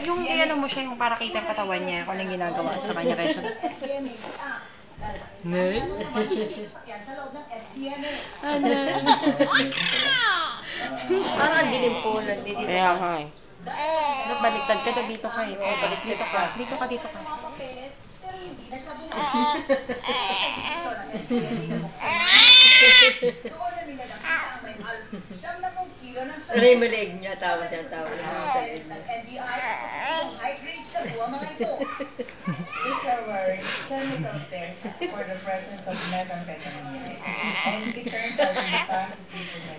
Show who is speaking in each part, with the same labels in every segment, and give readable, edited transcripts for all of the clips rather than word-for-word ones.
Speaker 1: yung ano mo siya, yung para kita ang katawan niya, kung anong ginagawa sa kanya kaysa. Nay? Ano?
Speaker 2: Parang dilim po lang.
Speaker 1: Kaya nga eh. Baliktad ka, dito ka eh. O, balik dito ka. Dito ka, dito ka.
Speaker 2: Pero yung malig niya, tawa siya, tawa niya.
Speaker 3: These are worried chemical tests for the presence of methamphetamine and returns are really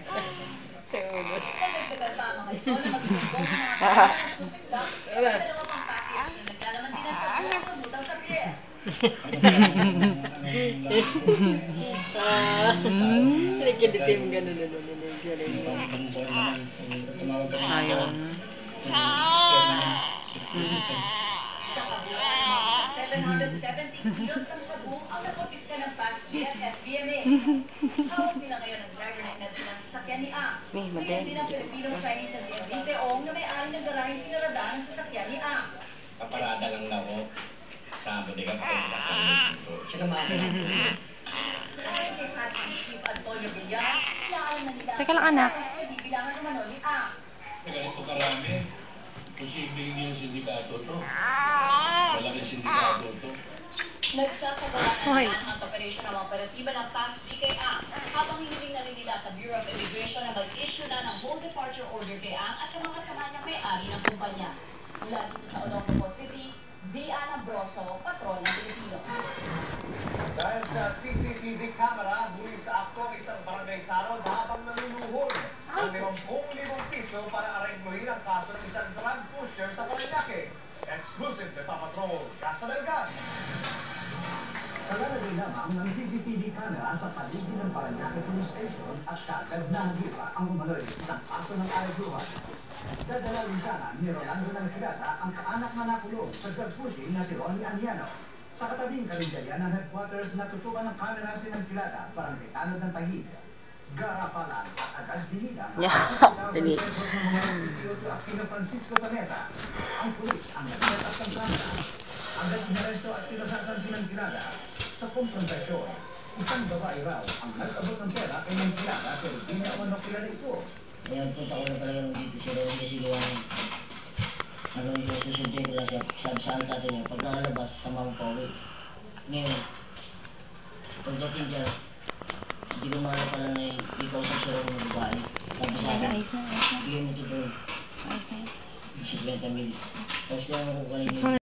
Speaker 3: positive for methamphetamine.
Speaker 2: Nagkaditim gano'n.
Speaker 1: Ayun.
Speaker 4: 770 kilos ng sabu ang nakonfiska ng Fast Jet SBMA. Hawak nila ngayon ang driver na inat ng sasakyan ni A. Ngayon din ang Filipino-Chinese na si Enrique Ong na may-ari ng garaheng pinarada ng sasakyan ni A.
Speaker 5: Kaparada lang na ako sa bodega ko. Siya naman.
Speaker 4: Ayon kay Fast Chief Antonio Villar, inaalam na nila
Speaker 1: Teka lang, anak.
Speaker 4: ang bibilangan umano ni A.
Speaker 6: Ganito karami. Posibleng yung sindikato to. Malaki sindikato to.
Speaker 4: Nagsasagawa ng operation ng mga operatiba ng Fast GKA habang hiniling na rin nila sa Bureau of Immigration na mag-issue na ng whole departure order kay Ang at sa mga kasama niyang may-ari ng kumpanya. Mula dito sa Olongapo City, Zia Ambroso, Patrol ng Pilipino.
Speaker 7: Dahil sa CCTV camera, huli sa akto ang isang barangay tanod habang naluluhod ng 50,000 piso para arenglohin ang kaso ng isang drug pusher sa Paranaque. Exclusive na Patrol, Casa Delgado.
Speaker 8: Kalalagay lamang ng CCTV camera sa paligid ng Paranaque Police Station at kagad na halipa ang umano'y isang kaso ng arengluhan. Dadalawin sana ni Rolando Langkilata ang kaanak na nakulong sa drug pushing na si Ronnie Aniano. Sa katabing karinderya ng headquarters natutukan ng kamera si Langkilata parang kitanod ng Taguig. Garapalan at agad binida ng Aquino Francisco sa mesa. Ang pulis ang nagset up ng kamera. Agad inaresto at pinasasan si Langkilata. Sa komprontasyon, isang babae raw ang nag-abot ng pera kay Langkilata pero di niya umano kilala ito.
Speaker 9: Ngayon, punta ko na talaga dito si Ronnie Siluan. Ano yung susunod ko lang siya, sabi tatay niya, pag nakalabas, sama ko pauwi. Ngayon, pagdating dyan, hindi ko mahal pala na ikaw sa siya ng babae. Sabi sa akin, bigyan mo ito doon. 50 mil. Tapos lang ako kayo